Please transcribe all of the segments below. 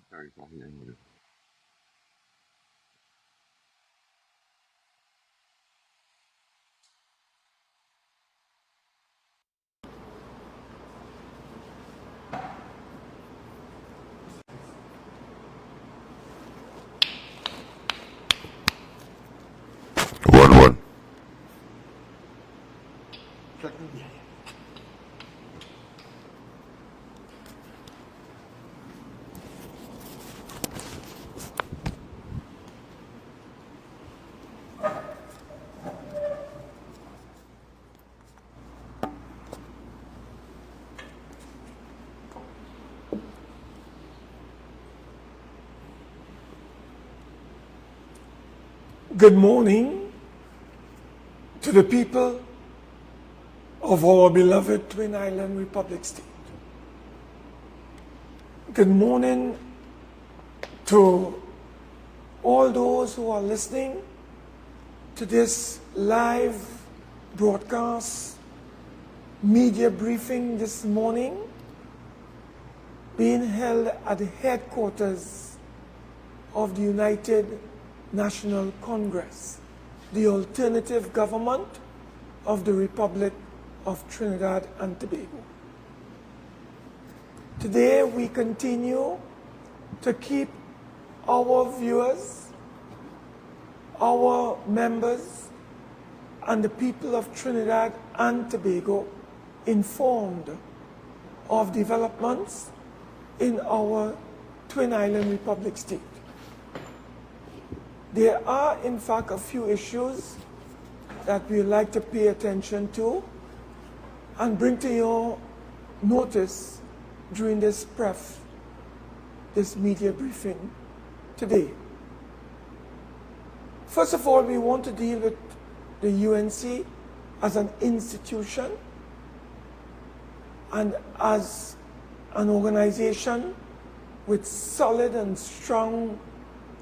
Sorry, talking to One. Good morning to the people of our beloved Twin Island Republic State. Good morning to all those who are listening to this live broadcast media briefing this morning being held at the headquarters of the United National Congress, the alternative government of the Republic of Trinidad and Tobago. Today we continue to keep our viewers, our members, and the people of Trinidad and Tobago informed of developments in our Twin Island Republic State. There are, in fact, a few issues that we would like to pay attention to and bring to your notice during this media briefing today. First of all, we want to deal with the UNC as an institution and as an organization with solid and strong,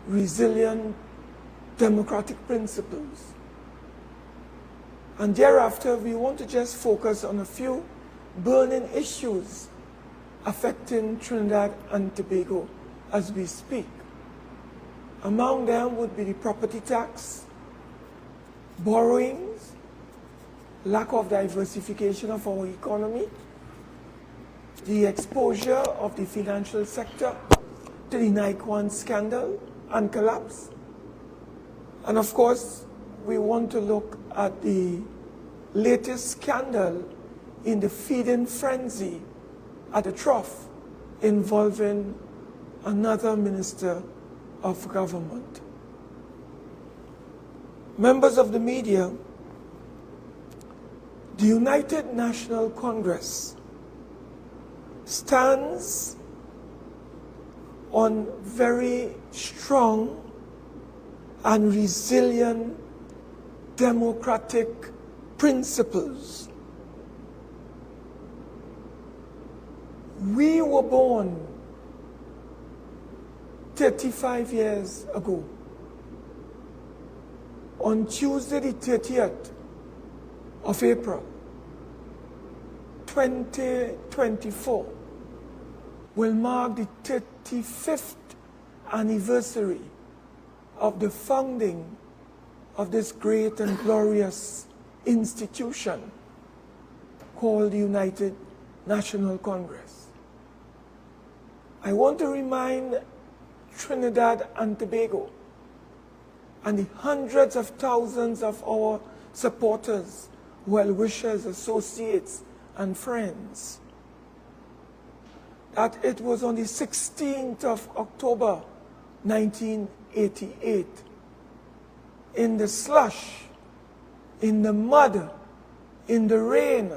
resilient democratic principles. And thereafter, we want to just focus on a few burning issues affecting Trinidad and Tobago as we speak. Among them would be the property tax, borrowings, lack of diversification of our economy, the exposure of the financial sector to the NICON scandal and collapse. And of course, we want to look at the latest scandal in the feeding frenzy at the trough involving another minister of government. Members of the media, the United National Congress stands on very strong and resilient democratic principles. We were born 35 years ago on Tuesday the 30th of April 2024 will mark the 35th anniversary of the founding of this great and glorious institution called the United National Congress. I want to remind Trinidad and Tobago and the hundreds of thousands of our supporters, well-wishers, associates, and friends that it was on the 16th of October 1988, in the slush, in the mud, in the rain,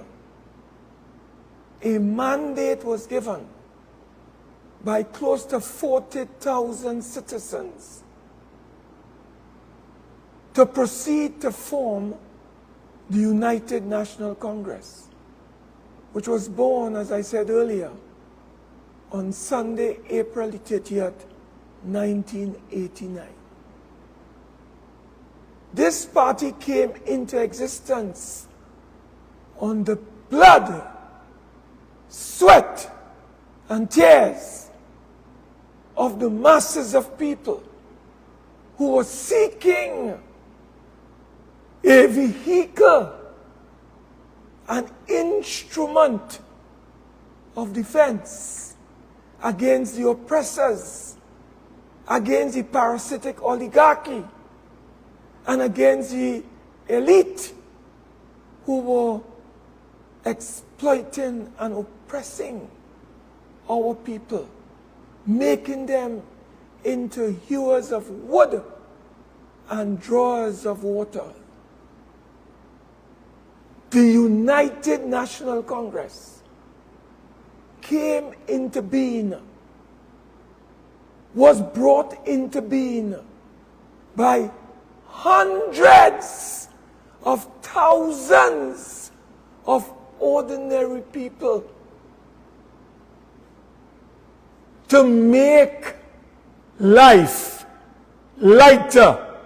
a mandate was given by close to 40,000 citizens to proceed to form the United National Congress, which was born, as I said earlier, on Sunday, April the 30th, 1989. This party came into existence on the blood, sweat, and tears of the masses of people who were seeking a vehicle, an instrument of defense against the oppressors, against the parasitic oligarchy, and against the elite who were exploiting and oppressing our people, making them into hewers of wood and drawers of water. The United National Congress came into being, was brought into being by hundreds of thousands of ordinary people to make life lighter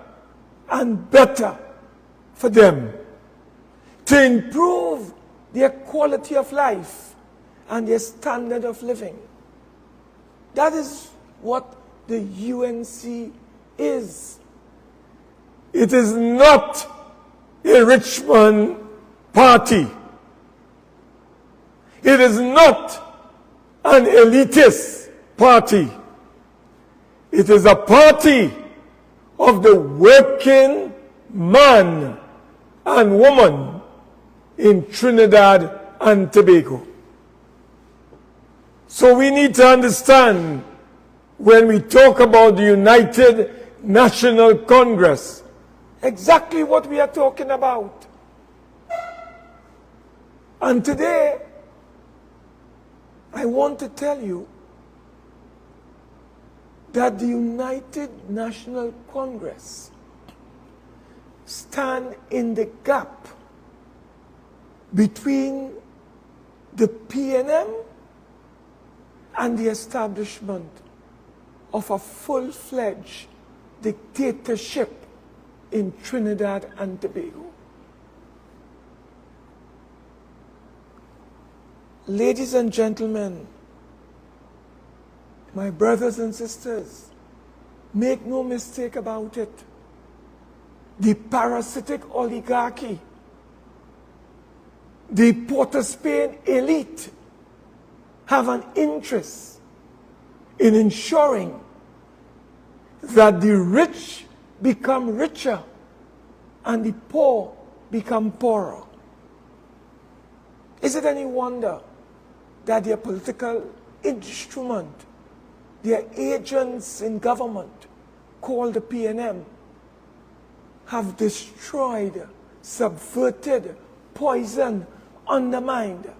and better for them, to improve their quality of life and their standard of living. That is what the UNC is. It is not a rich man party. It is not an elitist party. It is a party of the working man and woman in Trinidad and Tobago. So we need to understand, when we talk about the United National Congress, exactly what we are talking about. And today, I want to tell you that the United National Congress stand in the gap between the PNM and the establishment of a full-fledged dictatorship in Trinidad and Tobago. Ladies and gentlemen, my brothers and sisters, make no mistake about it. The parasitic oligarchy, the Port of Spain elite have an interest in ensuring that the rich become richer and the poor become poorer. Is it any wonder that their political instrument, their agents in government, called the PNM, have destroyed, subverted, poisoned, undermined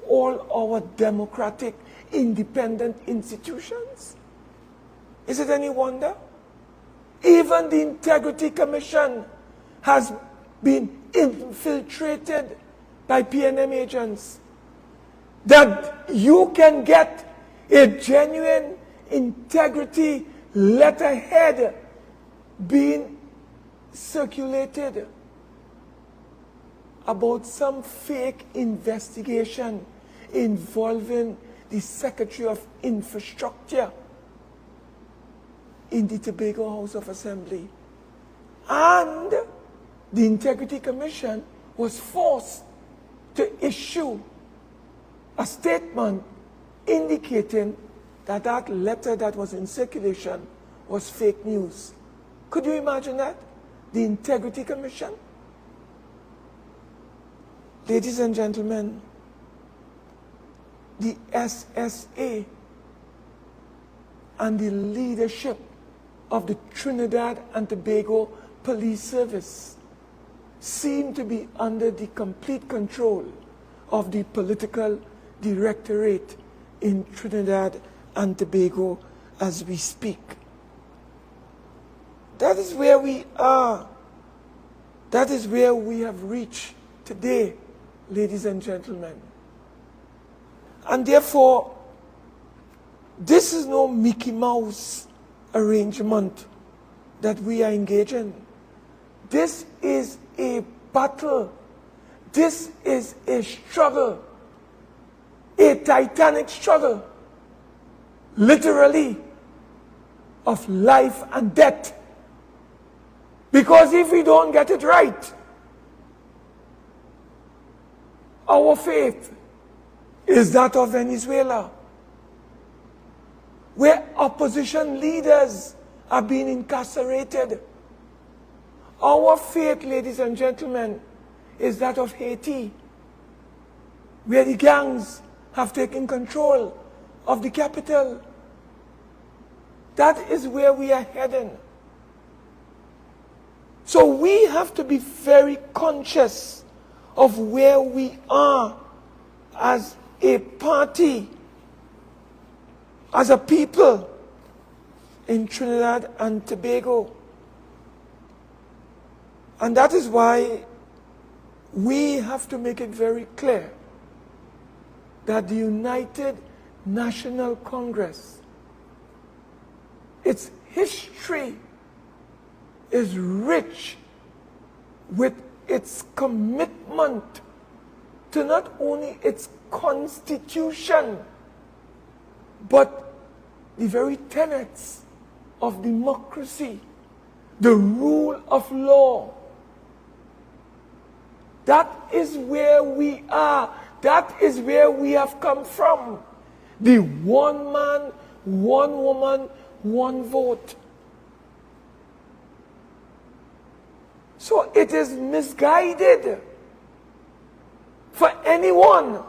all our democratic, independent institutions? Is it any wonder? Even the Integrity Commission has been infiltrated by PNM agents. That you can get a genuine integrity letterhead being circulated about some fake investigation involving the Secretary of Infrastructure in the Tobago House of Assembly. And the Integrity Commission was forced to issue a statement indicating that that letter that was in circulation was fake news. Could you imagine that? The Integrity Commission? Ladies and gentlemen, the SSA and the leadership of the Trinidad and Tobago Police Service seem to be under the complete control of the political directorate in Trinidad and Tobago as we speak. That is where we are. That is where we have reached today, ladies and gentlemen. And therefore, this is no Mickey Mouse arrangement that we are engaged in. This is a battle. This is a struggle, a titanic struggle, literally, of life and death. Because if we don't get it right, our faith is that of Venezuela, where opposition leaders are being incarcerated. Our faith, ladies and gentlemen, is that of Haiti, where the gangs have taken control of the capital. That is where we are heading. So we have to be very conscious of where we are as a party, as a people in Trinidad and Tobago. And that is why we have to make it very clear that the United National Congress, its history is rich with its commitment to not only its constitution, but the very tenets of democracy, the rule of law. That is where we are. That is where we have come from. The one man, one woman, one vote. So it is misguided for anyone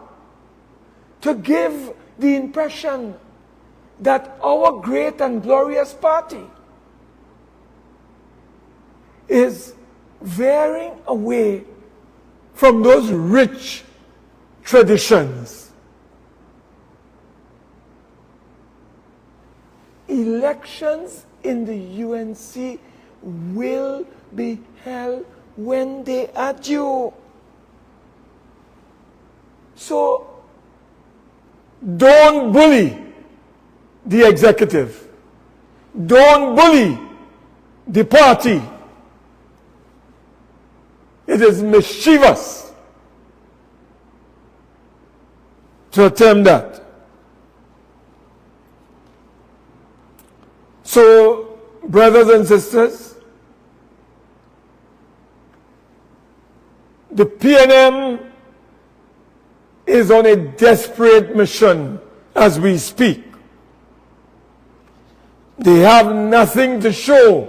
to give the impression that our great and glorious party is veering away from those rich traditions. Elections in the UNC will be held when they are due. So don't bully the executive. Don't bully the party. It is mischievous to attempt that. So, brothers and sisters, the PNM is on a desperate mission as we speak. They have nothing to show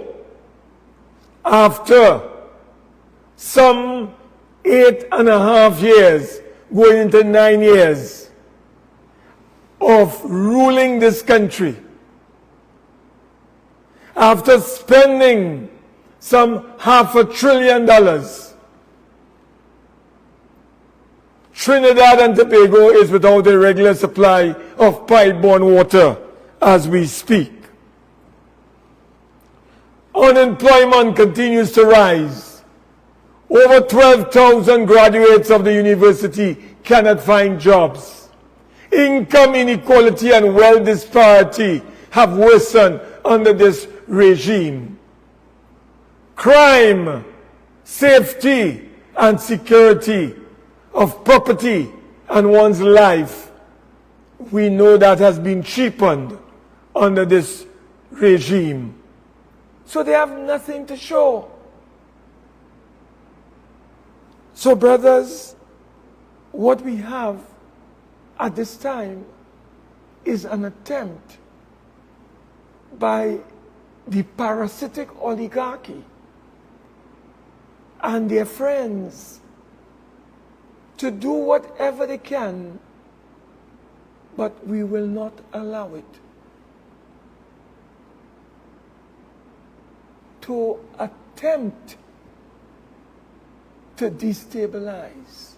after some 8.5 years, going into 9 years of ruling this country. After spending some $500 billion, Trinidad and Tobago is without a regular supply of pipe-borne water as we speak. Unemployment continues to rise. Over 12,000 graduates of the university cannot find jobs. Income inequality and wealth disparity have worsened under this regime. Crime, safety, and security of property and one's life, we know that has been cheapened under this regime. So they have nothing to show. So, brothers, what we have at this time is an attempt by the parasitic oligarchy and their friends to do whatever they can, but we will not allow it. To attempt to destabilize.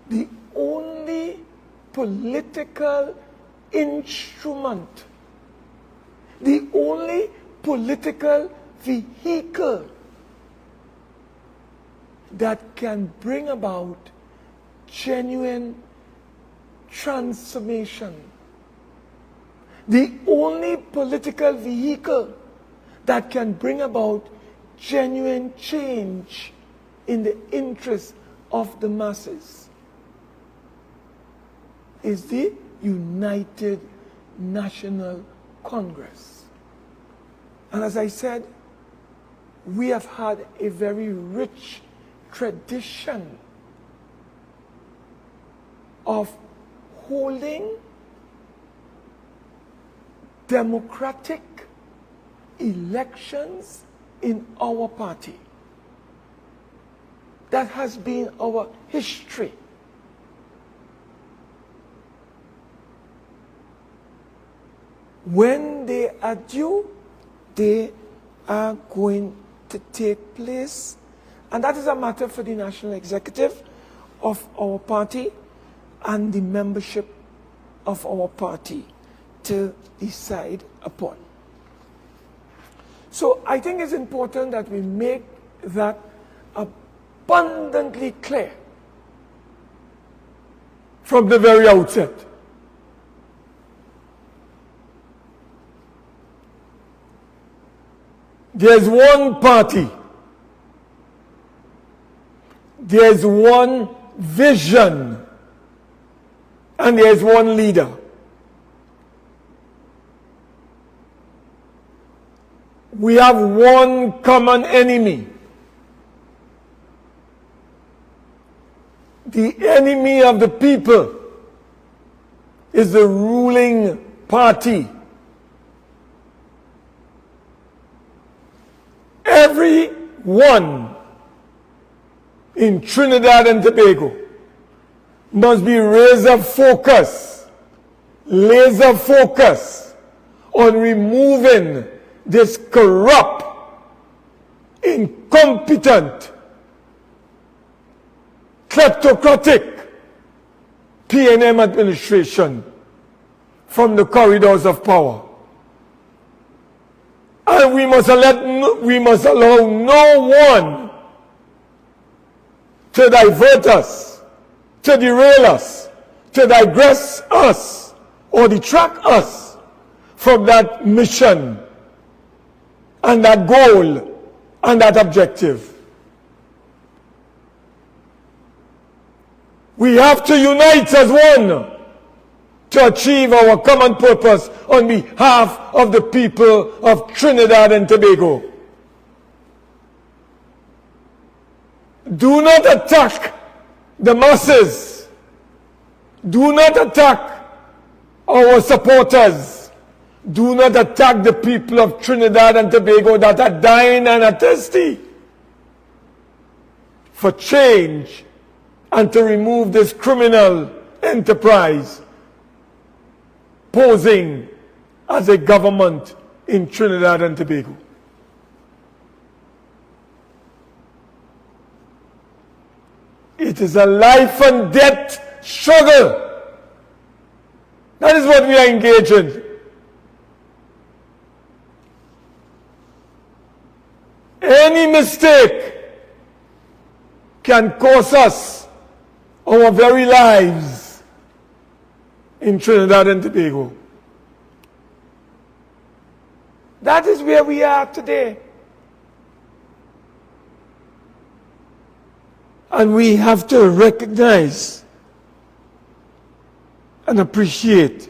The only political instrument, the only political vehicle that can bring about genuine transformation, the only political vehicle that can bring about genuine change in the interest of the masses is the United National Congress. And as I said, we have had a very rich tradition of holding democratic elections in our party. That has been our history. When they are due, they are going to take place. And that is a matter for the national executive of our party and the membership of our party to decide upon. So I think it's important that we make that abundantly clear from the very outset. There's one party, there's one vision, and there's one leader. We have one common enemy. The enemy of the people is the ruling party. Everyone in Trinidad and Tobago must be laser focused on removing this corrupt, incompetent, kleptocratic P&M administration from the corridors of power. And we must allow no one to divert us, to derail us, to digress us, or detract us from that mission and that goal and that objective. We have to unite as one to achieve our common purpose on behalf of the people of Trinidad and Tobago. Do not attack the masses. Do not attack our supporters. Do not attack the people of Trinidad and Tobago that are dying and are thirsty for change and to remove this criminal enterprise posing as a government in Trinidad and Tobago. It is a life and death struggle. That is what we are engaged in. Any mistake can cost us our very lives in Trinidad and Tobago. That is where we are today. And we have to recognize and appreciate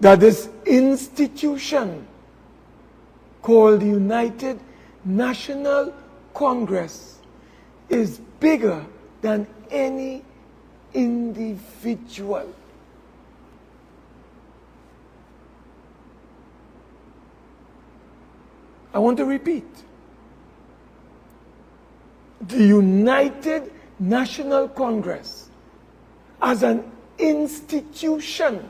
that this institution called the United National Congress is bigger than any individual. I want to repeat. The United National Congress as an institution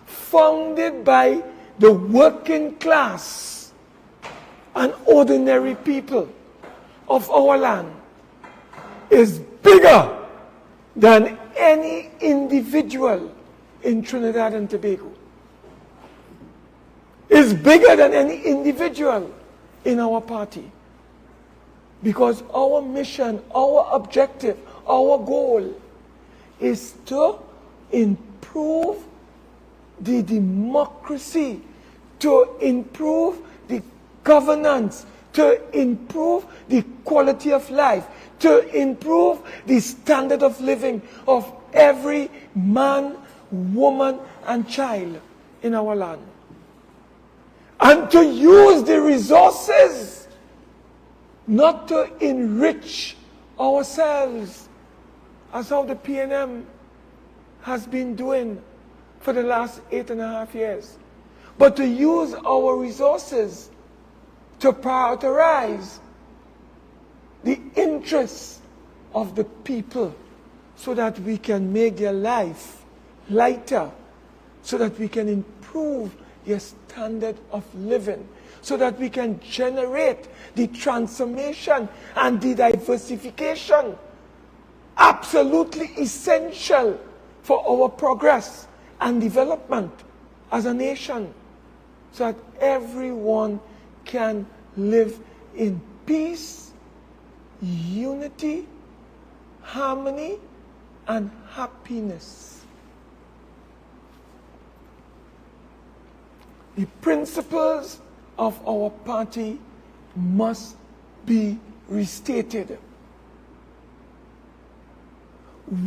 founded by the working class and ordinary people of our land is bigger than any individual in Trinidad and Tobago. Is bigger than any individual in our party. Because our mission, our objective, our goal is to improve the democracy, to improve the governance, to improve the quality of life, to improve the standard of living of every man, woman, and child in our land. And to use the resources not to enrich ourselves, as how the PNM has been doing for the last 8.5 years, but to use our resources to prioritize the interests of the people so that we can make their life lighter, so that we can improve their standard of living, so that we can generate the transformation and the diversification absolutely essential for our progress and development as a nation, so that everyone can live in peace, unity, harmony, and happiness. The principles of our party must be restated.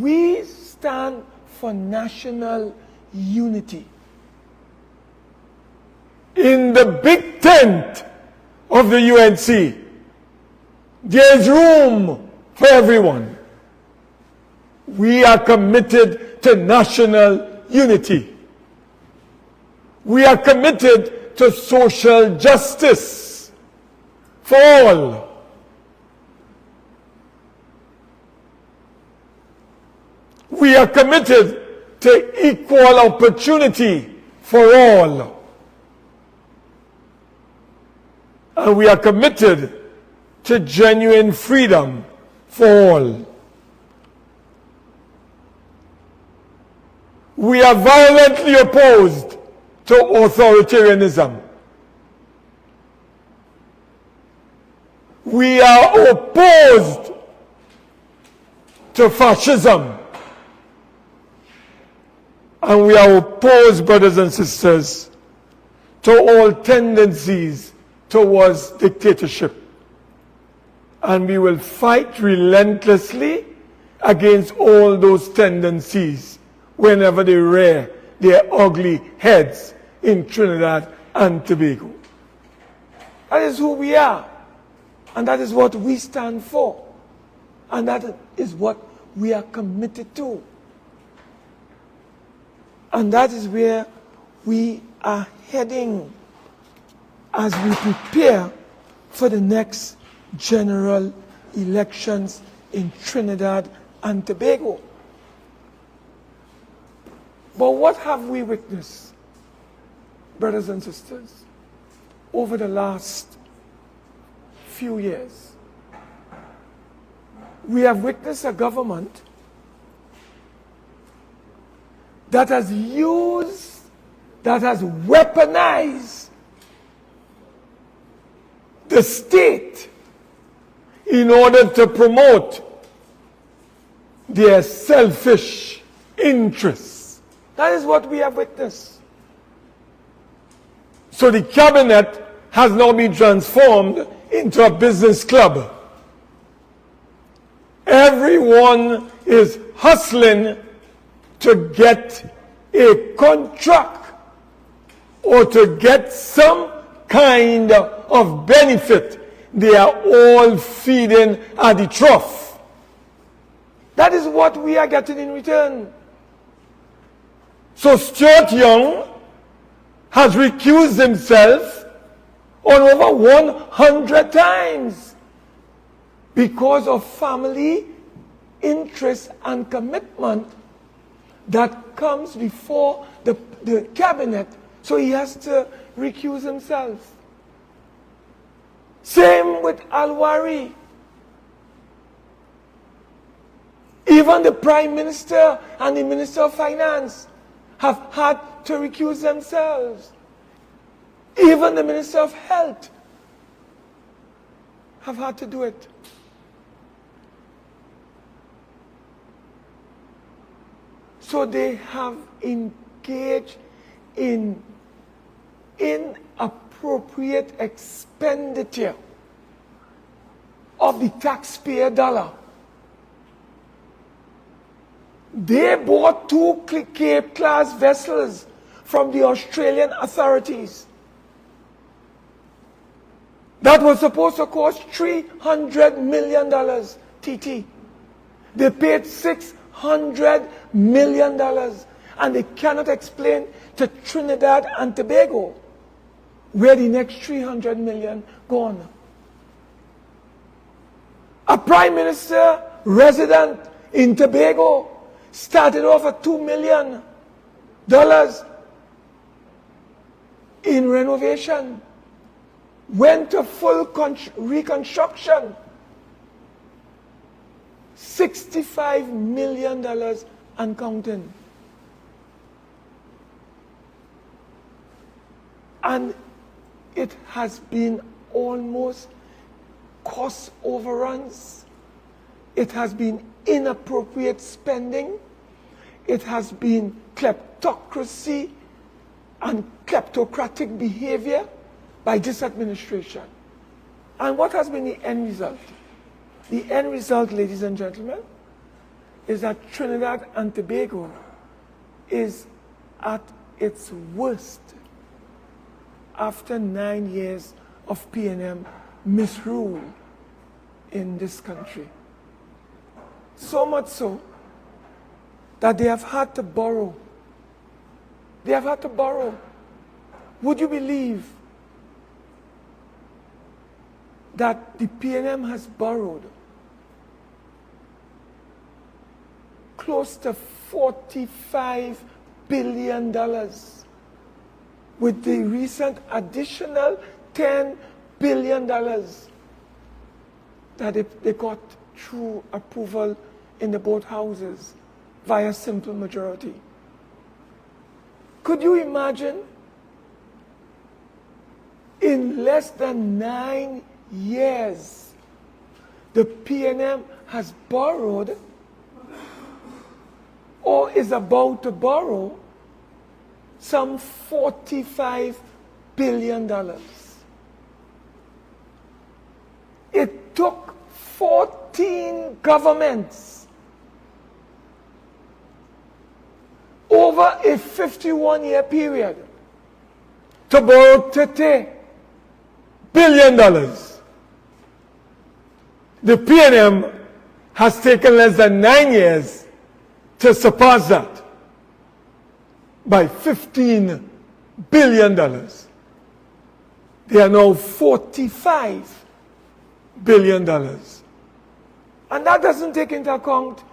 We stand for national unity. In the big tent of the UNC, there is room for everyone. We are committed to national unity. We are committed to social justice for all. We are committed to equal opportunity for all. And we are committed to genuine freedom for all. We are violently opposed to authoritarianism. We are opposed to fascism. And we are opposed, brothers and sisters, to all tendencies towards dictatorship. And we will fight relentlessly against all those tendencies whenever they rear their ugly heads in Trinidad and Tobago. That is who we are. And that is what we stand for. And that is what we are committed to. And that is where we are heading as we prepare for the next general elections in Trinidad and Tobago. But what have we witnessed, brothers and sisters, over the last few years? We have witnessed a government that has used, that has weaponized the state in order to promote their selfish interests. That is what we have witnessed. So the cabinet has now been transformed into a business club. Everyone is hustling to get a contract or to get some kind of benefit. They are all feeding at the trough. That is what we are getting in return. So Stuart Young has recused himself on over 100 times because of family interest and commitment that comes before the cabinet. So he has to recuse himself. Same with Al-Wari. Even the Prime Minister and the Minister of Finance have had to recuse themselves. Even the Minister of Health have had to do it. So they have engaged in inappropriate expenditure of the taxpayer dollar They bought 2 Cape-class vessels from the Australian authorities that was supposed to cost $300 million TT. They paid $600 million, and they cannot explain to Trinidad and Tobago where the next $300 million gone. A prime minister resident in Tobago started off at $2 million in renovation, went to full reconstruction, $65 million and counting. And it has been almost cost overruns. It has been inappropriate spending. It has been kleptocracy and kleptocratic behavior by this administration. And what has been the end result? The end result, ladies and gentlemen, is that Trinidad and Tobago is at its worst after 9 years of PNM misrule in this country. So much so that they have had to borrow. They have had to borrow. Would you believe that the PNM has borrowed close to $45 billion with the recent additional $10 billion that they got through approval in the both houses via simple majority? Could you imagine? In less than 9 years, the PNM has borrowed or is about to borrow some $45 billion. It took 14 governments over a 51-year period to borrow $30 billion. The PNM has taken less than 9 years to surpass that by $15 billion. They are now $45 billion. And that doesn't take into account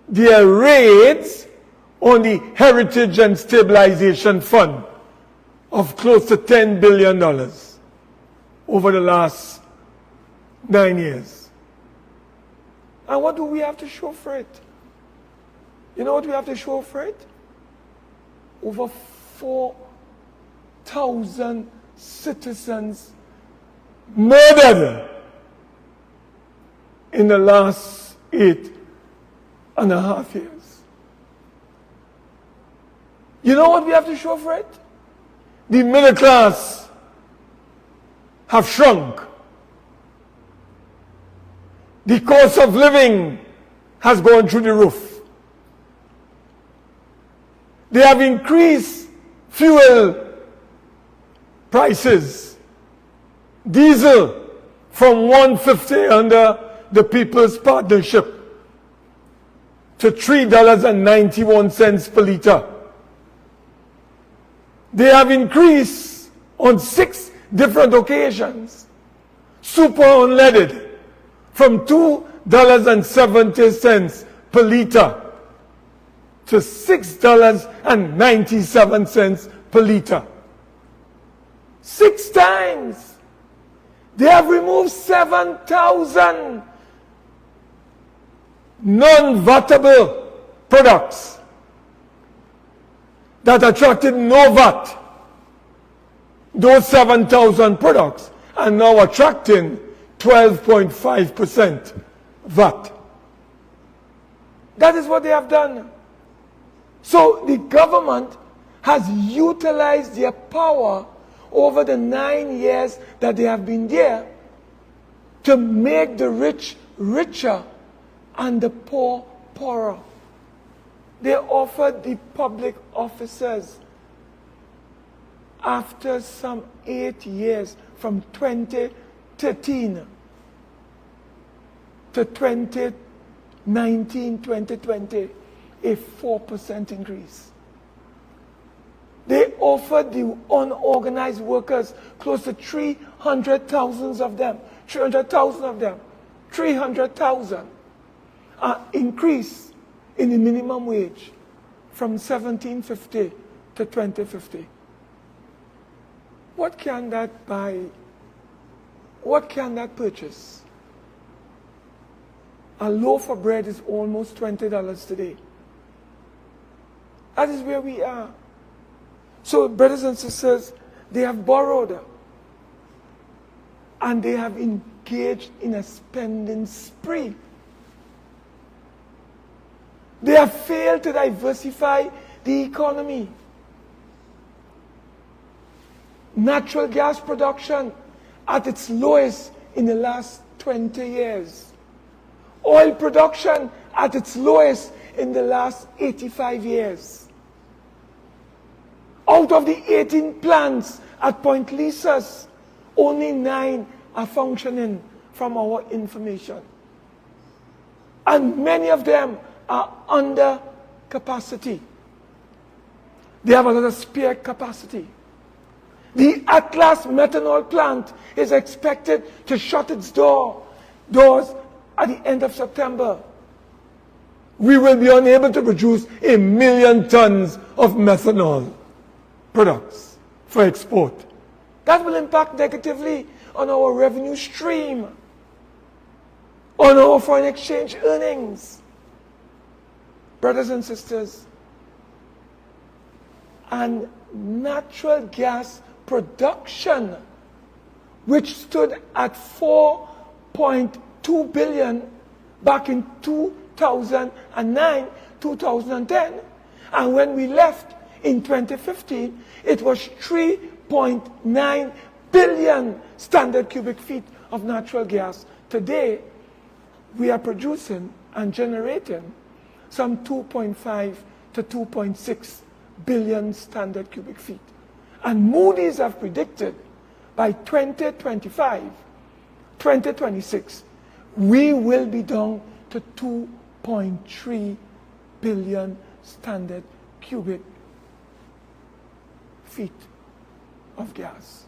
their raids on the Heritage and Stabilization Fund of close to $10 billion over the last 9 years. And what do we have to show for it? You know what we have to show for it? Over 4,000 citizens murdered in the last 8.5 years. You know what we have to show for it? The middle class have shrunk. The cost of living has gone through the roof. They have increased fuel prices. Diesel from $1.50 under the People's Partnership to $3.91 per liter. They have increased on 6 different occasions super unleaded from $2.70 per liter to $6.97 per liter. 6 times. They have removed 7,000 non-vatable products that attracted no VAT. Those 7,000 products are now attracting 12.5% VAT. That is what they have done. So the government has utilized their power over the 9 years that they have been there to make the rich richer and the poor poorer. They offered the public officers, after some 8 years, from 2013 to 2019, 2020, a 4% increase. They offered the unorganized workers, close to 300,000 of them, 300,000, an increase in the minimum wage from $17.50 to $20.50. What can that buy? What can that purchase? A loaf of bread is almost $20 today. That is where we are. So, brothers and sisters, they have borrowed and they have engaged in a spending spree. They have failed to diversify the economy. Natural gas production at its lowest in the last 20 years. Oil production at its lowest in the last 85 years. Out of the 18 plants at Point Lisas, only 9 are functioning from our information. And many of them are under capacity. They have a lot of spare capacity. The Atlas methanol plant is expected to shut its doors at the end of September. We will be unable to produce 1 million tons of methanol products for export. That will impact negatively on our revenue stream, on our foreign exchange earnings. Brothers and sisters, and natural gas production, which stood at 4.2 billion back in 2009, 2010, and when we left in 2015, it was 3.9 billion standard cubic feet of natural gas. Today, we are producing and generating some 2.5 to 2.6 billion standard cubic feet. And Moody's have predicted by 2025, 2026, we will be down to 2.3 billion standard cubic feet of gas.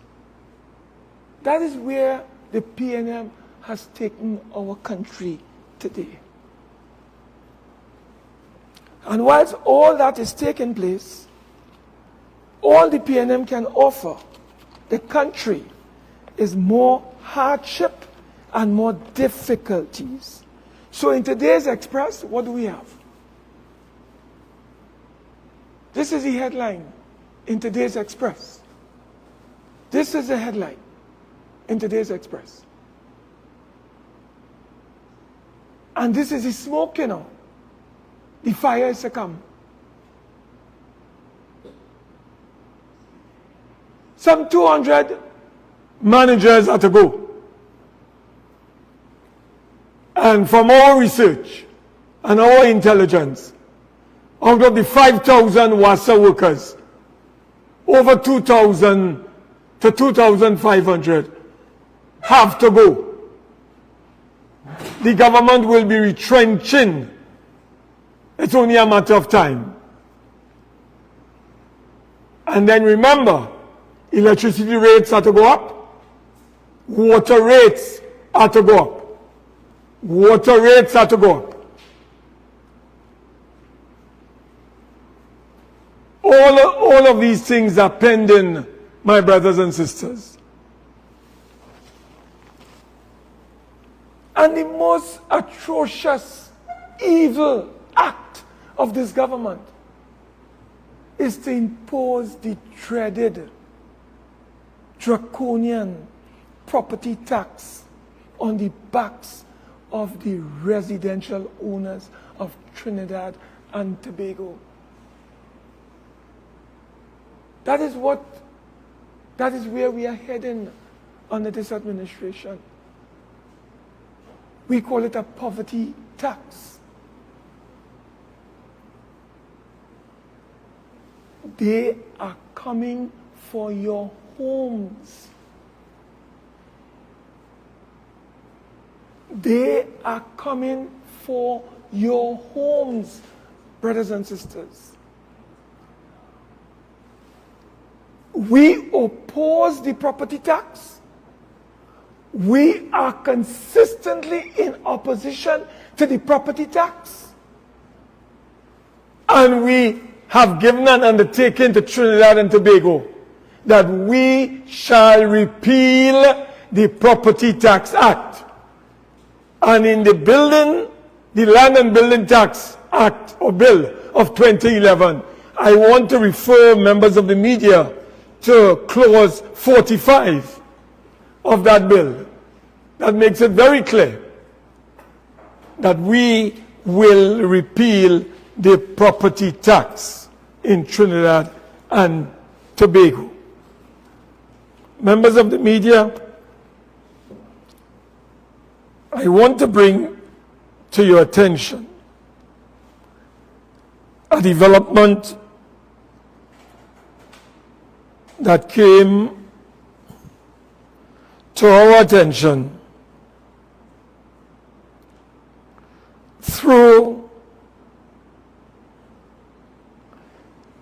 That is where the PNM has taken our country today. And whilst all that is taking place, all the PNM can offer the country is more hardship and more difficulties. So in today's Express, what do we have? This is the headline in today's Express. This is the headline in today's Express. And this is the smoke, you know. The fire is to come. Some 200 managers are to go. And from our research and our intelligence, out of the 5,000 WASA workers, over 2,000 to 2,500 have to go. The government will be retrenching. It's only a matter of time. And then remember, electricity rates are to go up. Water rates are to go up. Water rates are to go up. All of these things are pending, my brothers and sisters. And the most atrocious, evil act of this government is to impose the dreaded, draconian property tax on the backs of the residential owners of Trinidad and Tobago. That is where we are heading under this administration. We call it a poverty tax. They are coming for your homes. They are coming for your homes, brothers and sisters. We oppose the property tax. We are consistently in opposition to the property tax. And we have given an undertaking to Trinidad and Tobago that we shall repeal the Property Tax Act. And in the Land and Building Tax Act or Bill of 2011, I want to refer members of the media to clause 45 of that bill. That makes it very clear that we will repeal the property tax in Trinidad and Tobago. Members of the media, I want to bring to your attention a development that came to our attention through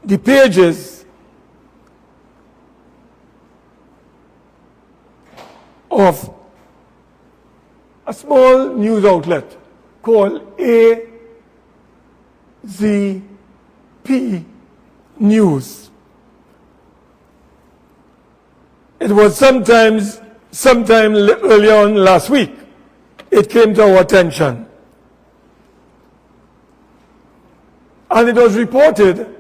the pages of a small news outlet called AZP News. It was sometime early on last week, it came to our attention. And it was reported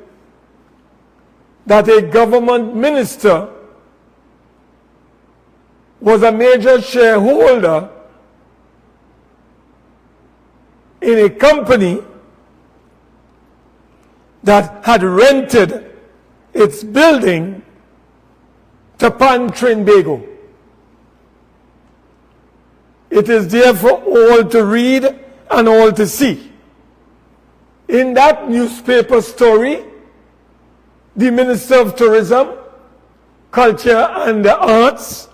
that a government minister was a major shareholder in a company that had rented its building to Pan Trinbago. It is there for all to read and all to see. In that newspaper story, the Minister of Tourism, Culture and the Arts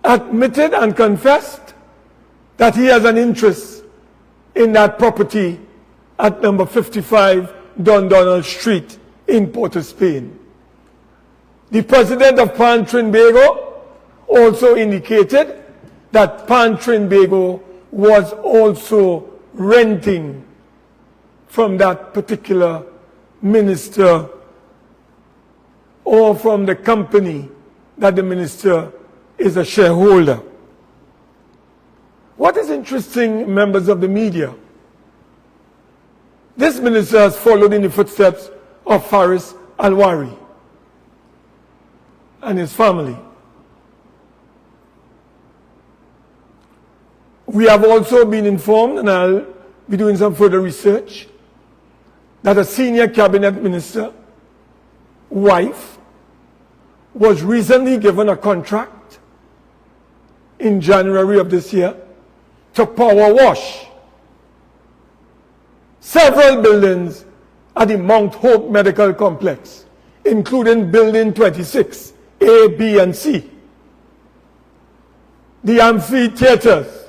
admitted and confessed that he has an interest in that property at number 55 Don Donald Street in Port of Spain. The president of Pan Trinbago also indicated that Pan Trinbago was also renting from that particular minister or from the company that the minister is a shareholder. What is interesting, members of the media, this minister has followed in the footsteps of Faris Alwari and his family. We have also been informed, and I'll be doing some further research, that a senior cabinet minister wife was recently given a contract in January of this year to power wash several buildings at the Mount Hope Medical Complex, including Building 26, A, B, and C, the amphitheaters.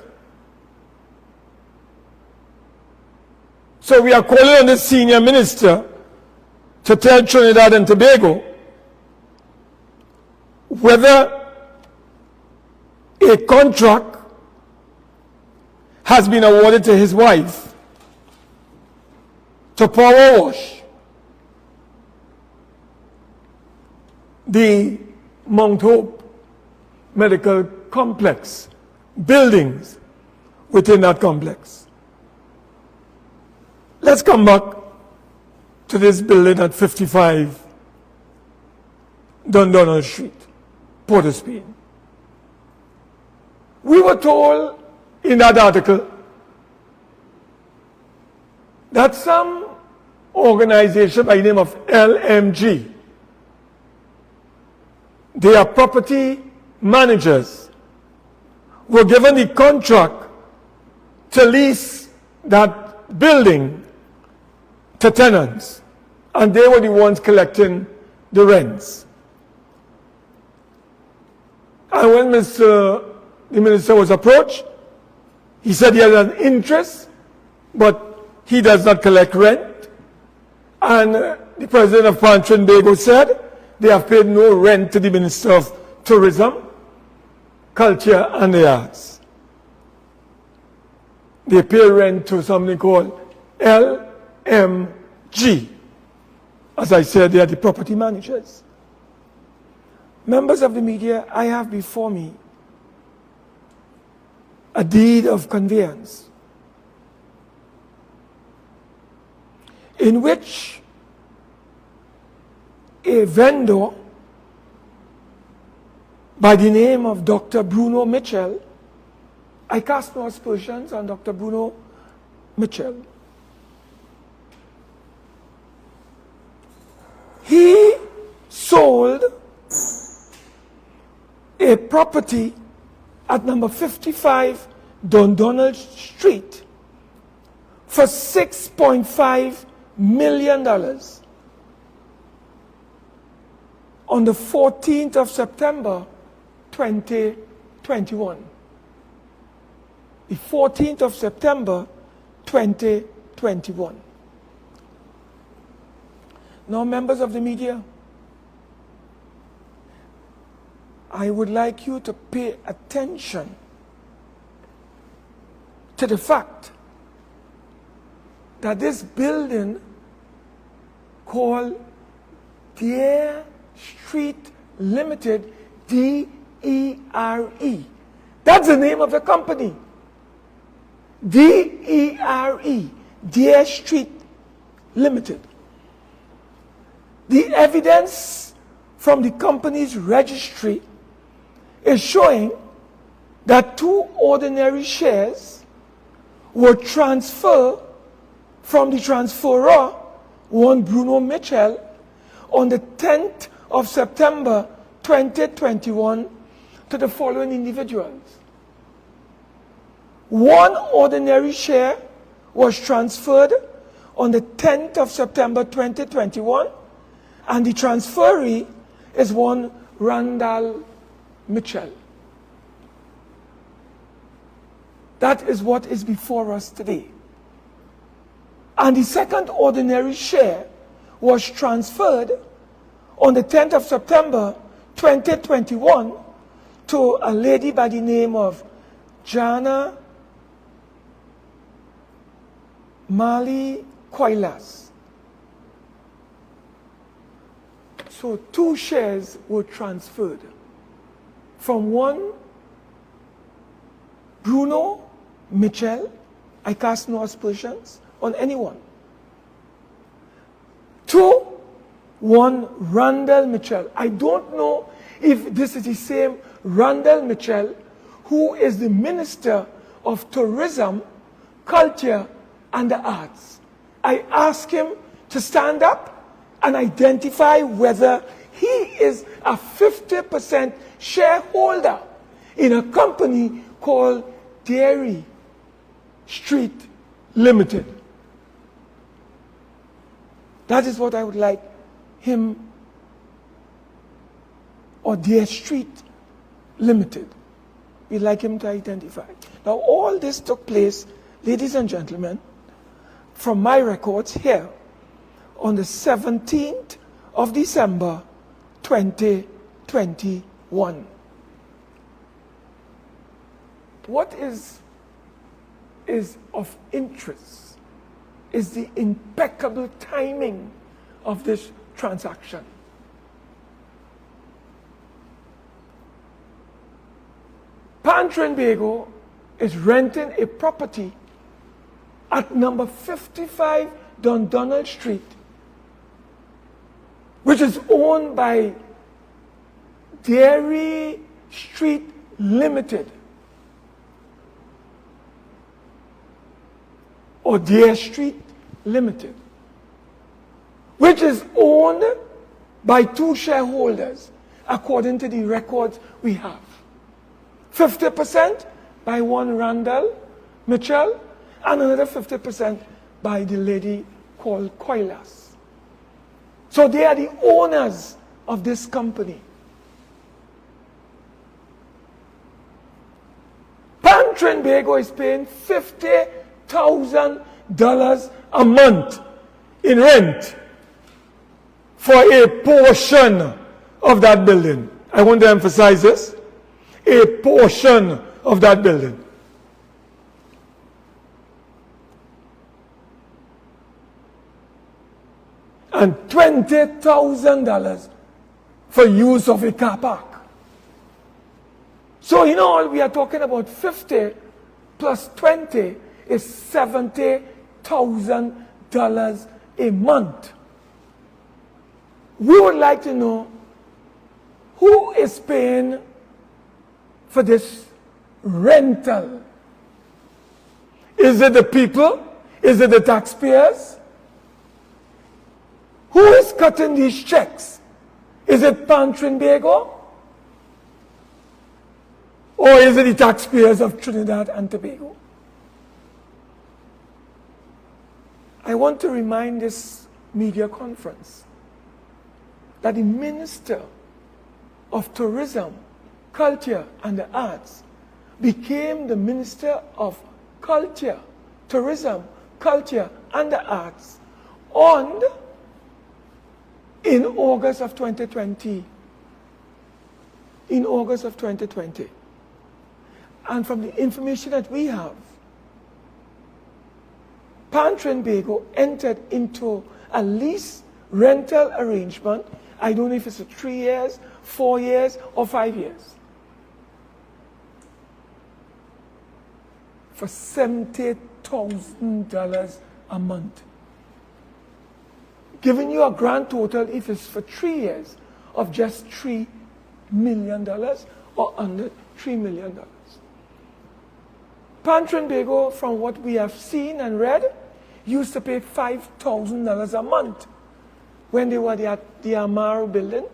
So we are calling on the senior minister to tell Trinidad and Tobago whether a contract has been awarded to his wife to power wash the Mount Hope Medical Complex buildings within that complex. Let's come back to this building at 55 Don Donald Street, Port of Spain. We were told in that article that some organization by the name of LMG, they are property managers, were given the contract to lease that building to tenants and they were the ones collecting the rents. And when the minister was approached, he said he had an interest, but he does not collect rent. And the president of Trinbago said they have paid no rent to the Minister of Tourism, Culture and the Arts. They pay rent to something called LMG. As I said, they are the property managers. Members of the media, I have before me a deed of conveyance in which a vendor by the name of Dr. Bruno Mitchell, I cast no aspersions on Dr. Bruno Mitchell. He sold a property at number 55 Dundonald Street for $6.5 million on the 14th of September 2021. The 14th of September 2021. Now, members of the media, I would like you to pay attention to the fact that this building called Dare Street Limited, D-E-R-E. That's the name of the company. D-E-R-E, Dare Street Limited. The evidence from the company's registry is showing that 2 ordinary shares were transferred from the transferor, one Bruno Mitchell, on the 10th of September 2021 to the following individuals. 1 ordinary share was transferred on the 10th of September 2021, and the transferee is one Randall Mitchell. That is what is before us today. And the 2nd ordinary share was transferred on the 10th of September 2021 to a lady by the name of Jana Mali Koilas. So 2 shares were transferred from one Bruno Mitchell, I cast no aspersions on anyone, to one Randall Mitchell. I don't know if this is the same Randall Mitchell who is the Minister of Tourism, Culture and the Arts. I ask him to stand up and identify whether he is a 50% shareholder in a company called Dairy Street Limited. That is what I would like him, or Dairy Street Limited, we'd like him to identify. Now, all this took place, ladies and gentlemen, from my records here, on the 17th of December 2021. What is of interest is the impeccable timing of this transaction. Trinbago is renting a property at number 55 Dundonald Street, which is owned by Dairy Street Limited, or Dare Street Limited, which is owned by 2 shareholders, according to the records we have. 50% by one Randall Mitchell, and another 50% by the lady called Koilas. So they are the owners of this company. Pan Trinbago is paying $50,000 a month in rent for a portion of that building. I want to emphasize this. A portion of that building. And $20,000 for use of a car park. So in all, we are talking about 50 plus 20 is $70,000 a month. We would like to know who is paying for this rental. Is it the people? Is it the taxpayers? Who is cutting these checks? Is it Pan Trinbago? Or is it the taxpayers of Trinidad and Tobago? I want to remind this media conference that the Minister of Tourism, Culture and the Arts became the Minister of Culture, Tourism, Culture and the Arts in August of 2020. In August of 2020. And from the information that we have, Pan Trinbago entered into a lease rental arrangement. I don't know if it's 3 years, 4 years, or 5 years. For $70,000 a month. Giving you a grand total, if it's for 3 years, of just $3 million or under $3 million. Pan Trinbago, from what we have seen and read, used to pay $5,000 a month when they were at the Amaro building,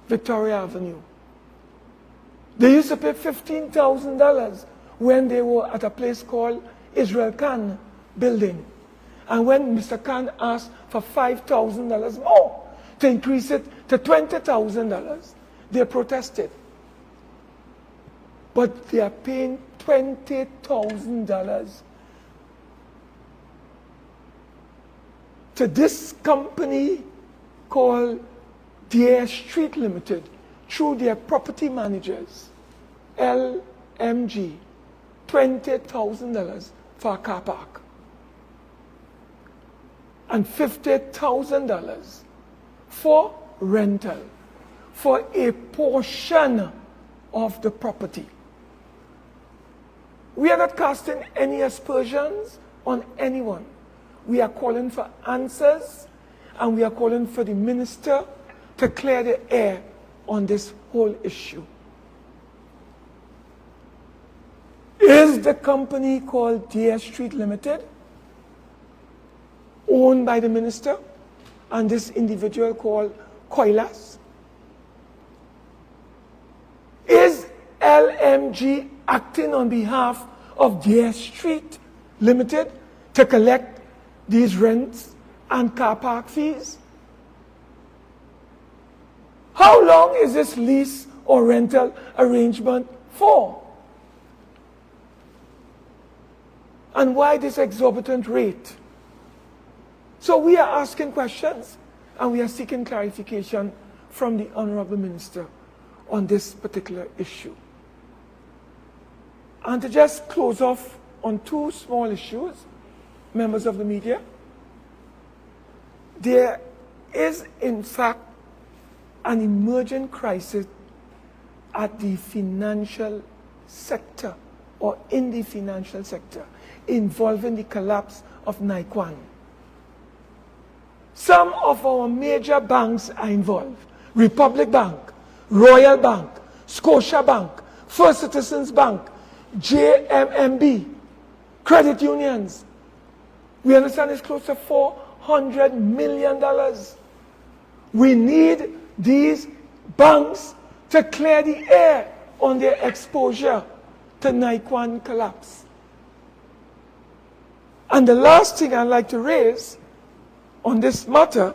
Victoria Avenue. They used to pay $15,000 when they were at a place called Israel Khan building. And when Mr. Khan asked for $5,000 more to increase it to $20,000, they protested. But they are paying $20,000 to this company called Deer Street Limited through their property managers, LMG, $20,000 for a car park and $50,000 for rental for a portion of the property. We are not casting any aspersions on anyone. We are calling for answers, and we are calling for the minister to clear the air on this whole issue. Is the company called Deer Street Limited owned by the minister and this individual called Coilas? Is LMG acting on behalf of Deer Street Limited to collect these rents and car park fees? How long is this lease or rental arrangement for? And why this exorbitant rate? So we are asking questions and we are seeking clarification from the Honorable Minister on this particular issue. And to just close off on two small issues, members of the media, there is in fact an emerging crisis at the financial sector or in the financial sector involving the collapse of Naikwan. Some of our major banks are involved. Republic Bank, Royal Bank, Scotia Bank, First Citizens Bank, JMMB, credit unions. We understand it's close to $400 million. We need these banks to clear the air on their exposure to Naikwan collapse. And the last thing I'd like to raise on this matter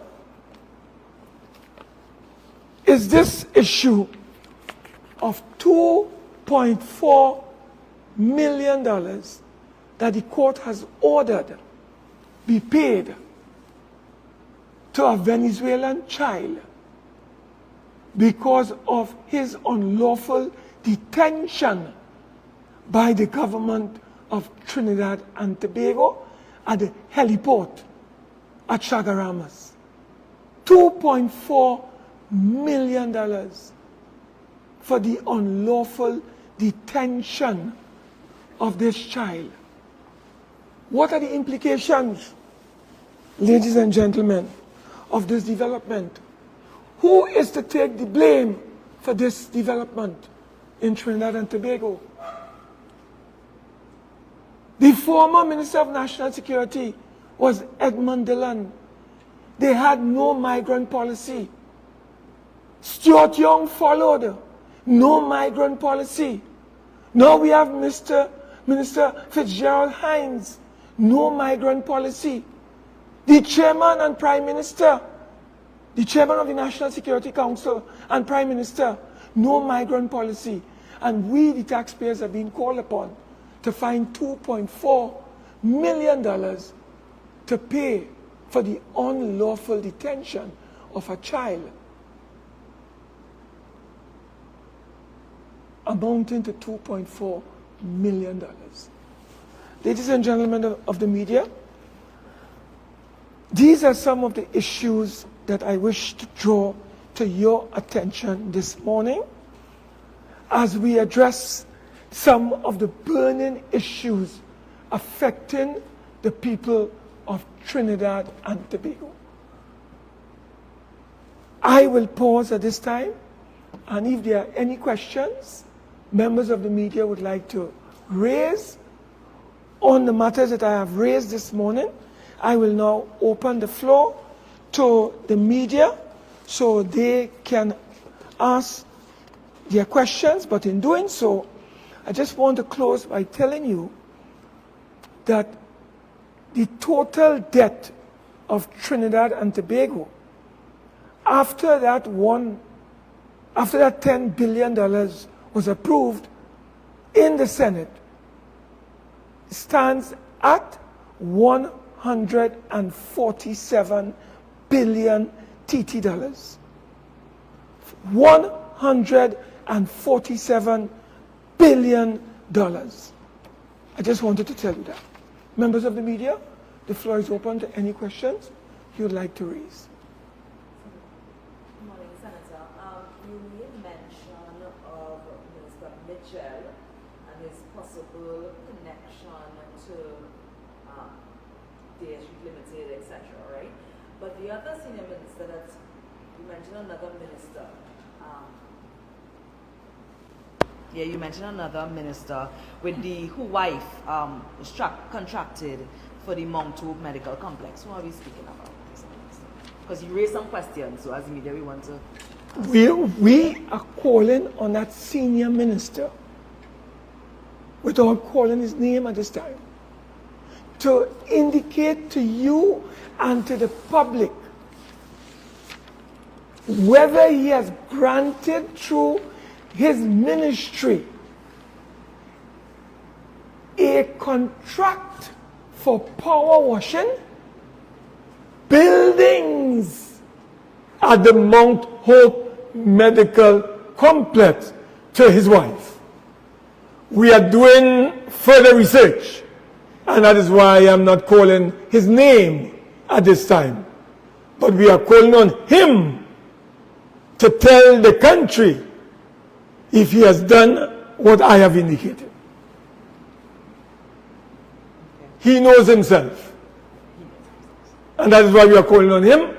is this issue of $2.4 million that the court has ordered be paid to a Venezuelan child because of his unlawful detention by the government of Trinidad and Tobago at the heliport at Chagaramas. $2.4 million for the unlawful detention of this child. What are the implications, ladies and gentlemen, of this development? Who is to take the blame for this development in Trinidad and Tobago? The former Minister of National Security was Edmund Dillon. They had no migrant policy. Stuart Young followed. No migrant policy. Now we have Minister Fitzgerald Hines. No migrant policy. The chairman and prime minister, the chairman of the National Security Council and prime minister, no migrant policy. And we, the taxpayers, are being called upon to find $2.4 million to pay for the unlawful detention of a child, amounting to $2.4 million. Ladies and gentlemen of the media, these are some of the issues that I wish to draw to your attention this morning as we address some of the burning issues affecting the people of Trinidad and Tobago. I will pause at this time, and if there are any questions members of the media would like to raise on the matters that I have raised this morning, I will now open the floor to the media so they can ask their questions. But in doing so, I just want to close by telling you that the total debt of Trinidad and Tobago after that $10 billion was approved in the Senate stands at 147 billion TT dollars. 147 billion dollars. I just wanted to tell you that. Members of the media, the floor is open to any questions you would like to raise. Good morning, Senator. You made mention of Minister Mitchell and his possible connection to DSG Limited, etc., right? But the other senior minister that you mentioned, another minister. You mentioned another minister with who wife contracted for the Mount Hope Medical Complex. Who are we speaking about? Because you raised some questions, so as the media we want to... We are calling on that senior minister, without calling his name at this time, to indicate to you and to the public whether he has granted through his ministry a contract for power washing buildings at the Mount Hope Medical Complex to his wife. We are doing further research, and that is why I'm not calling his name at this time. But we are calling on him to tell the country if he has done what I have indicated. He knows himself. And that is why we are calling on him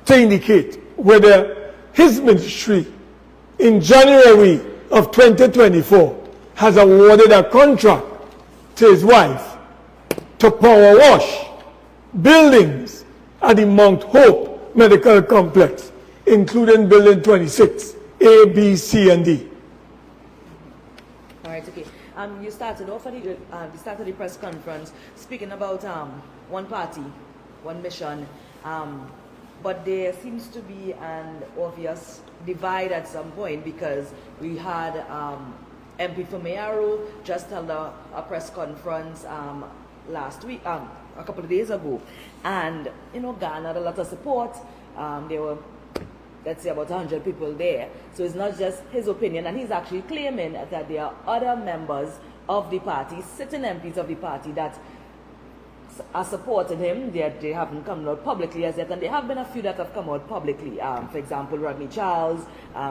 to indicate whether his ministry in January of 2024 has awarded a contract to his wife to power wash buildings at the Mount Hope Medical Complex, including Building 26, A, B, C, and D. All right, okay. You started off at the press conference speaking about one party, one mission, but there seems to be an obvious divide at some point, because we had MP for Mayaro just held a press conference last week, a couple of days ago, and garnered a lot of support. There were, let's say, about 100 people there. So it's not just his opinion, and he's actually claiming that there are other members of the party, sitting MPs of the party, that are supporting him. They haven't come out publicly as yet, and there have been a few that have come out publicly. For example, Rodney Charles,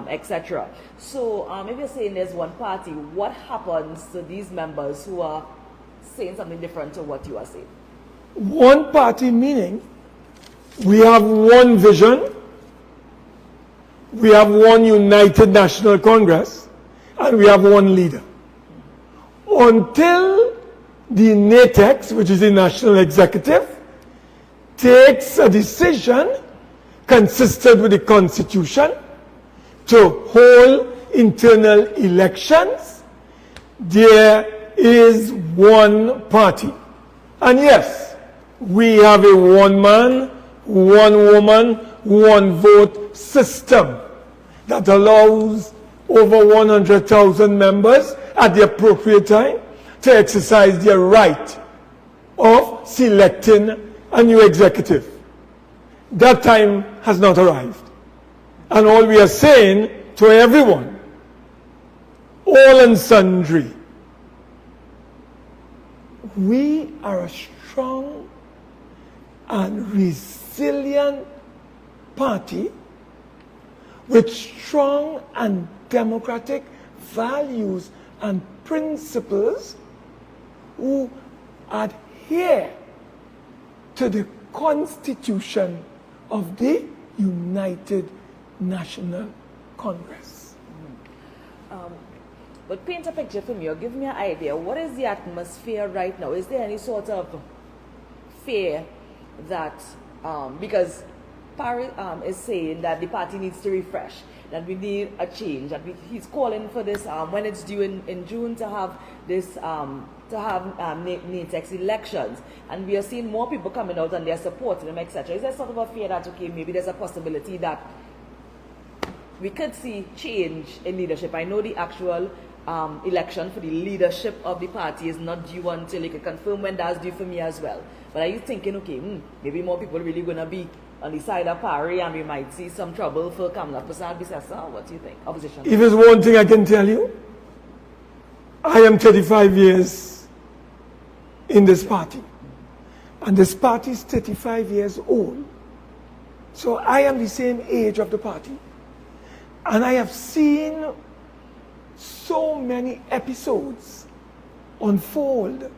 etc. So if you're saying there's one party, what happens to these members who are saying something different to what you are saying? One party meaning we have one vision, we have one united national Congress, and we have one leader. Until the NATEX, which is the National Executive, takes a decision consistent with the Constitution to hold internal elections, there is one party. And yes, we have a one-man, one-woman, one-vote system that allows over 100,000 members at the appropriate time to exercise their right of selecting a new executive. That time has not arrived. And all we are saying to everyone, all and sundry, we are a strong and resilient party with strong and democratic values and principles, who adhere to the Constitution of the United National Congress. But paint a picture for me, or give me an idea. What is the atmosphere right now? Is there any sort of fear that, because Paris is saying that the party needs to refresh, that we need a change, that he's calling for this, when it's due in June, to have this, NATEX elections, and we are seeing more people coming out and they're supporting them, etc. Is there sort of a fear that, okay, maybe there's a possibility that we could see change in leadership? I know the actual election for the leadership of the party is not due until you can confirm when that's due for me as well. But are you thinking, okay, maybe more people really going to be on the side of Paris, and we might see some trouble for Kamala Prasad-Bissessar? What do you think? Opposition? If there's one thing I can tell you, I am 35 years in this party. And this party is 35 years old. So I am the same age of the party. And I have seen so many episodes unfold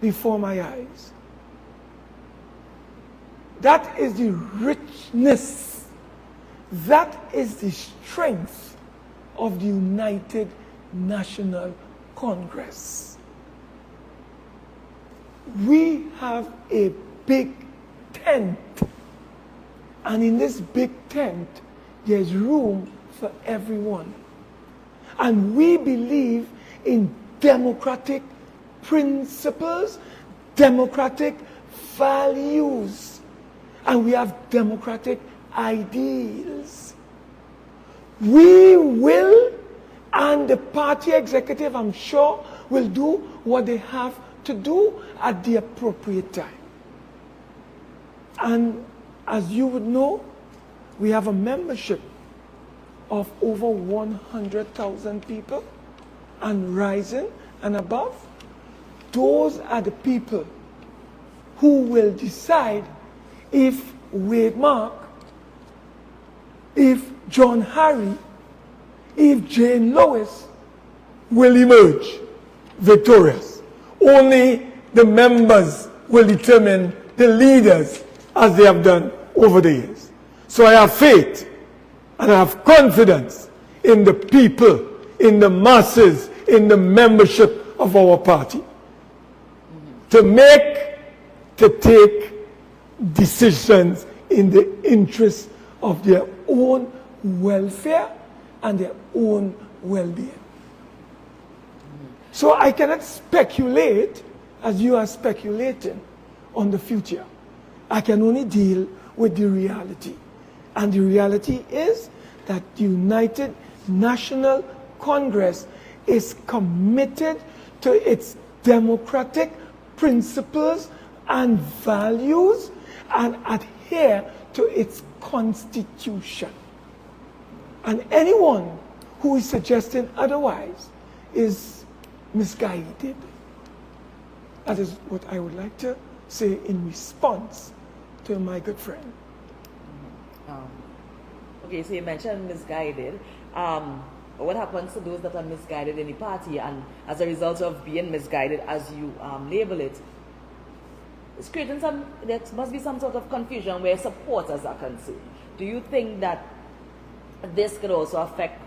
before my eyes. That is the richness, that is the strength of the United National Congress. We have a big tent, and in this big tent, there's room for everyone. And we believe in democratic principles, democratic values, and we have democratic ideals. We will, and the party executive, I'm sure, will do what they have to do at the appropriate time. And as you would know, we have a membership of over 100,000 people and rising and above. Those are the people who will decide if Wade Mark, if John Harry, if Jane Lois will emerge victorious. Only the members will determine the leaders, as they have done over the years. So I have faith and I have confidence in the people, in the masses, in the membership of our party to take decisions in the interest of their own welfare and their own well-being. So I cannot speculate as you are speculating on the future. I can only deal with the reality. And the reality is that the United National Congress is committed to its democratic principles and values and adhere to its constitution. And anyone who is suggesting otherwise is misguided. That is what I would like to say in response to my good friend. Okay, so you mentioned misguided. What happens to those that are misguided in the party, and as a result of being misguided, as you label it, it's creating there must be some sort of confusion where supporters are concerned. Do you think that this could also affect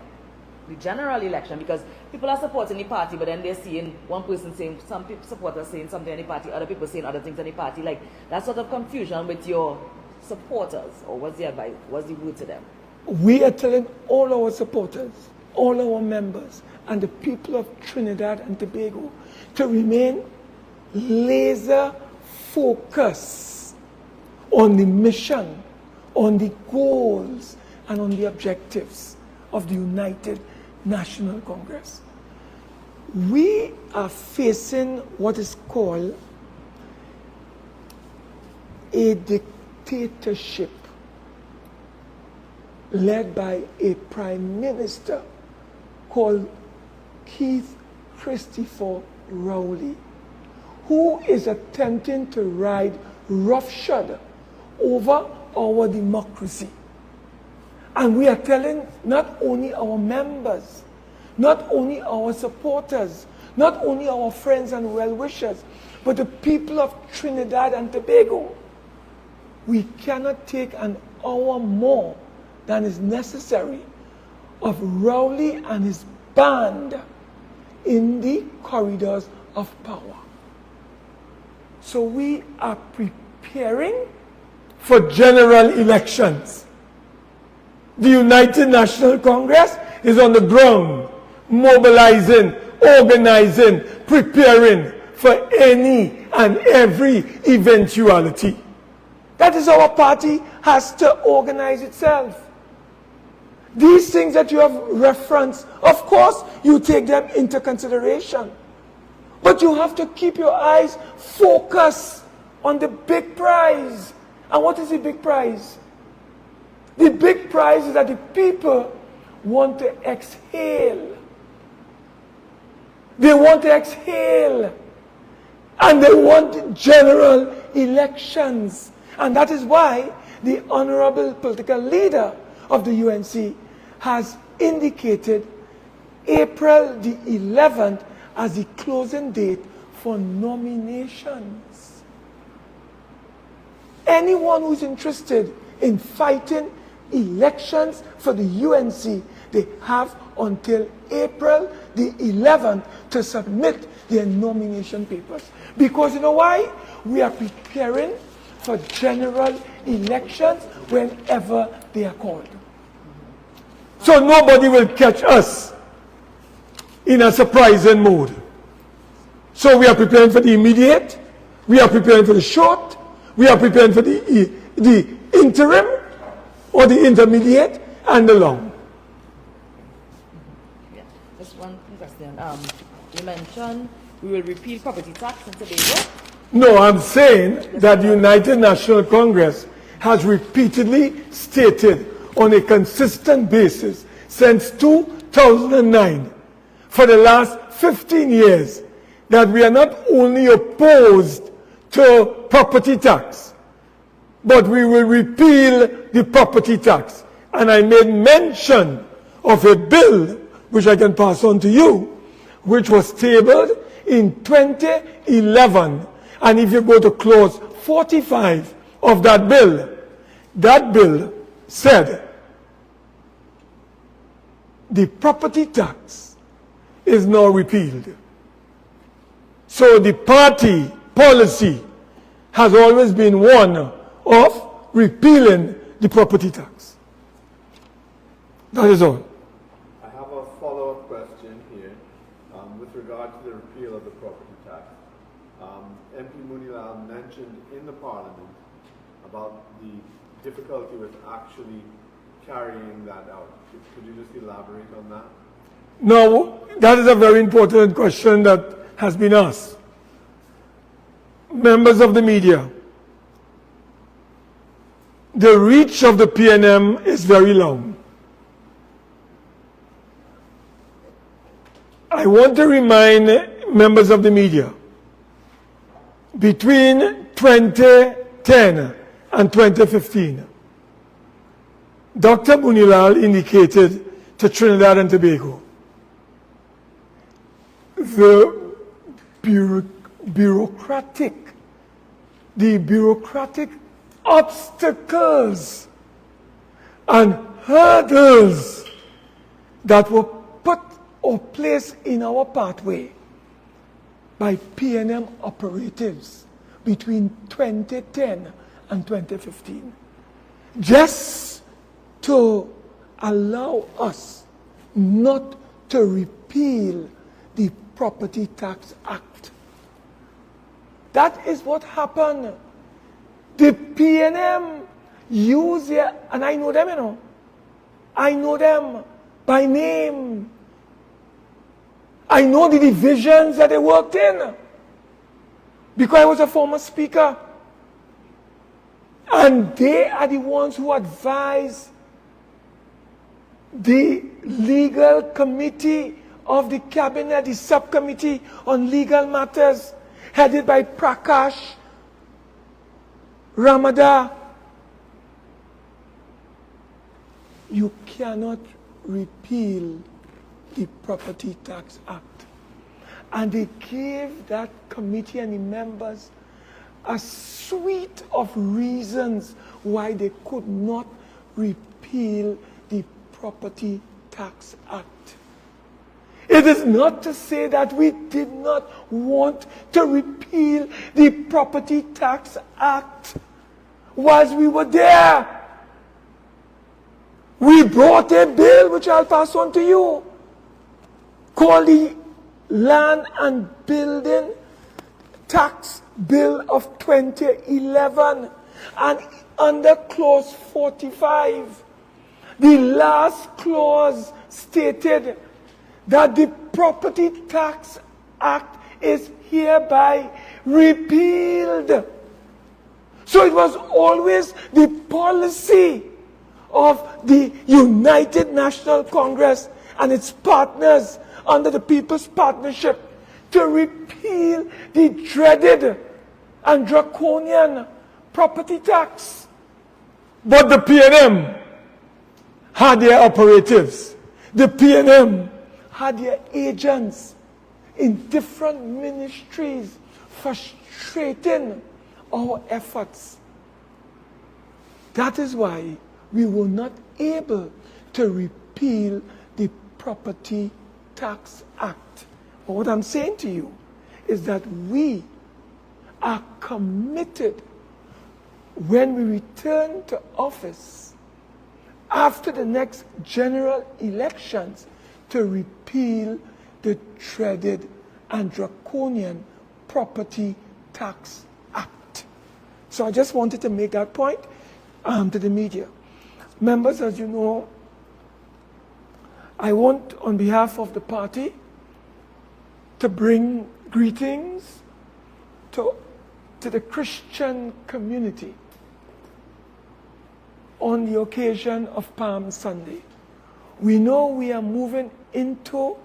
the general election? Because people are supporting the party, but then they're seeing one person saying, some supporters saying something in the party, other people saying other things in the party. Like that sort of confusion with your supporters, or what's the advice, what's the word to them? We are telling all our supporters, all our members, and the people of Trinidad and Tobago to remain laser focused on the mission, on the goals, and on the objectives of the United National Congress. We are facing what is called a dictatorship led by a prime minister called Keith Christopher Rowley, who is attempting to ride roughshod over our democracy. And we are telling not only our members, not only our supporters, not only our friends and well-wishers, but the people of Trinidad and Tobago, we cannot take an hour more than is necessary of Rowley and his band in the corridors of power. So we are preparing for general elections. The United National Congress is on the ground, mobilizing, organizing, preparing for any and every eventuality. That is how a party has to organize itself. These things that you have referenced, of course, you take them into consideration. But you have to keep your eyes focused on the big prize. And what is the big prize? The big prize is that the people want to exhale. They want to exhale. And they want general elections. And that is why the honorable political leader of the UNC has indicated April the 11th as the closing date for nominations. Anyone who's interested in fighting elections for the UNC, they have until April the 11th to submit their nomination papers. Because you know why? We are preparing for general elections whenever they are called. So nobody will catch us in a surprising mode. So we are preparing for the immediate, we are preparing for the short, we are preparing for the interim, or the intermediate, and the long. Yeah, just one question. You mentioned we will repeal property tax in Tobago. No, I'm saying that the United National Congress has repeatedly stated on a consistent basis since 2009, for the last 15 years, that we are not only opposed to property tax, but we will repeal the property tax. And I made mention of a bill, which I can pass on to you, which was tabled in 2011. And if you go to clause 45 of that bill said the property tax is now repealed. So the party policy has always been one of repealing the property tax. That is all. I have a follow-up question here with regard to the repeal of the property tax. MP Munilal mentioned in the Parliament about the difficulty with actually carrying that out. Could you just elaborate on that? No, that is a very important question that has been asked. Members of the media, the reach of the PNM is very long. I want to remind members of the media, between 2010 and 2015, Dr. Bunilal indicated to Trinidad and Tobago the bureaucratic obstacles and hurdles that were put or placed in our pathway by PNM operatives between 2010 and 2015, just to allow us not to repeal the Property Tax Act. That is what happened. The PNM use their, and I know them, you know. I know them by name. I know the divisions that they worked in because I was a former speaker. And they are the ones who advise the legal committee of the cabinet, the subcommittee on legal matters, headed by Prakash Ramada. You cannot repeal the Property Tax Act. And they gave that committee and the members a suite of reasons why they could not repeal the Property Tax Act. It is not to say that we did not want to repeal the Property Tax Act whilst we were there. We brought a bill, which I'll pass on to you, called the Land and Building Tax Bill of 2011. And under clause 45, the last clause stated that the Property Tax Act is hereby repealed. So it was always the policy of the United National Congress and its partners under the People's Partnership to repeal the dreaded and draconian property tax. But the PNM had their operatives. The PNM had their agents in different ministries frustrating our efforts. That is why we were not able to repeal the Property Tax Act. But what I'm saying to you is that we are committed when we return to office after the next general elections to repeal the dreaded and draconian Property Tax Act. So I just wanted to make that point to the media. Members, as you know, I want, on behalf of the party, to bring greetings to the Christian community on the occasion of Palm Sunday. We know we are moving into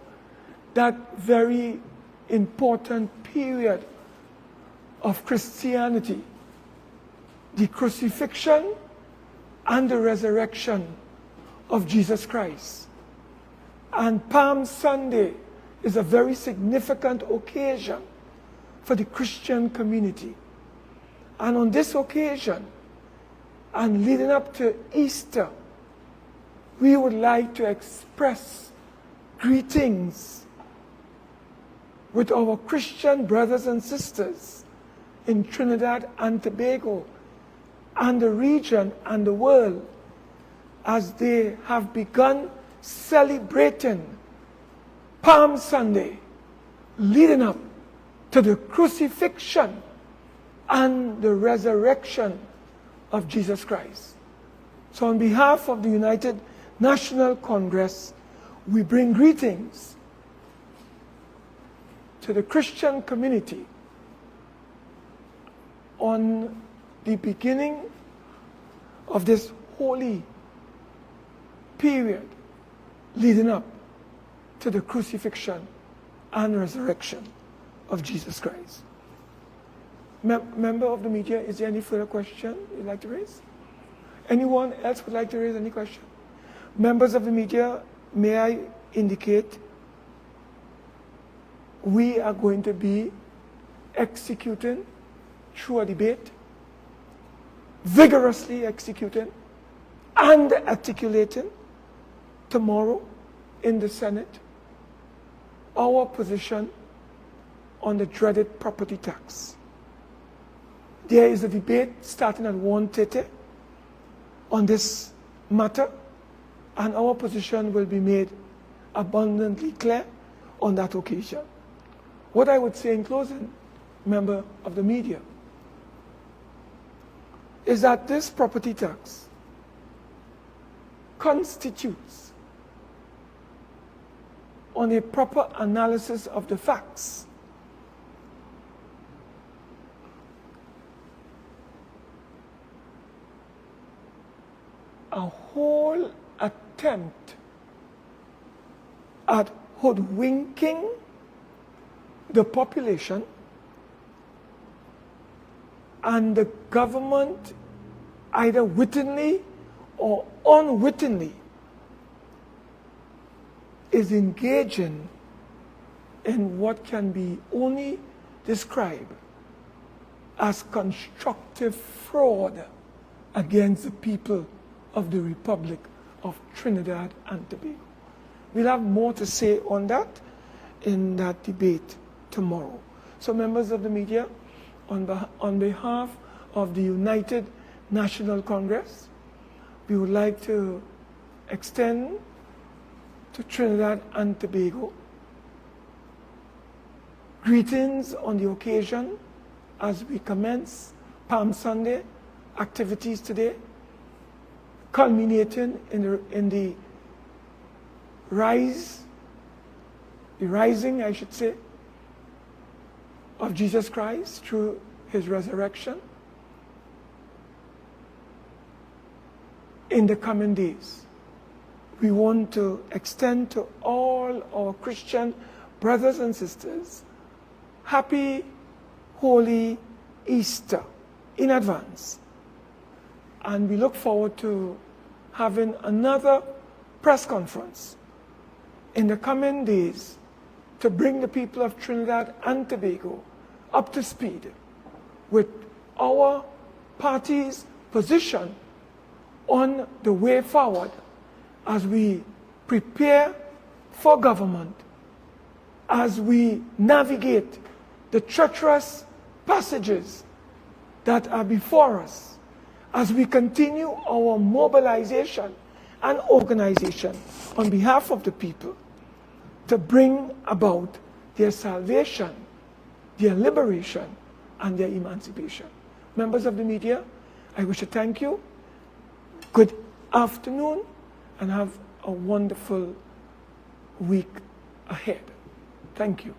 that very important period of Christianity, the crucifixion and the resurrection of Jesus Christ. And Palm Sunday is a very significant occasion for the Christian community. And on this occasion, and leading up to Easter, we would like to express greetings with our Christian brothers and sisters in Trinidad and Tobago and the region and the world as they have begun celebrating Palm Sunday, leading up to the crucifixion and the resurrection of Jesus Christ. So on behalf of the United National Congress, we bring greetings to the Christian community on the beginning of this holy period leading up to the crucifixion and resurrection of Jesus Christ. Member of the media, is there any further question you'd like to raise? Anyone else would like to raise any question? Members of the media, may I indicate we are going to be executing through a debate, vigorously executing and articulating tomorrow in the Senate our position on the dreaded property tax. There is a debate starting at 1:30 on this matter, and our position will be made abundantly clear on that occasion. What I would say in closing, member of the media, is that this property tax constitutes, on a proper analysis of the facts, a whole attempt at hoodwinking the population, and the government, either wittingly or unwittingly, is engaging in what can be only described as constructive fraud against the people of the Republic of Trinidad and Tobago. We'll have more to say on that in that debate tomorrow. So members of the media, on behalf of the United National Congress, we would like to extend to Trinidad and Tobago greetings on the occasion as we commence Palm Sunday activities today, culminating in the rising, I should say, of Jesus Christ through his resurrection in the coming days. We want to extend to all our Christian brothers and sisters happy, holy Easter in advance. And we look forward to having another press conference in the coming days to bring the people of Trinidad and Tobago up to speed with our party's position on the way forward as we prepare for government, as we navigate the treacherous passages that are before us, as we continue our mobilization and organization on behalf of the people to bring about their salvation, their liberation, and their emancipation. Members of the media, I wish to thank you. Good afternoon, and have a wonderful week ahead. Thank you.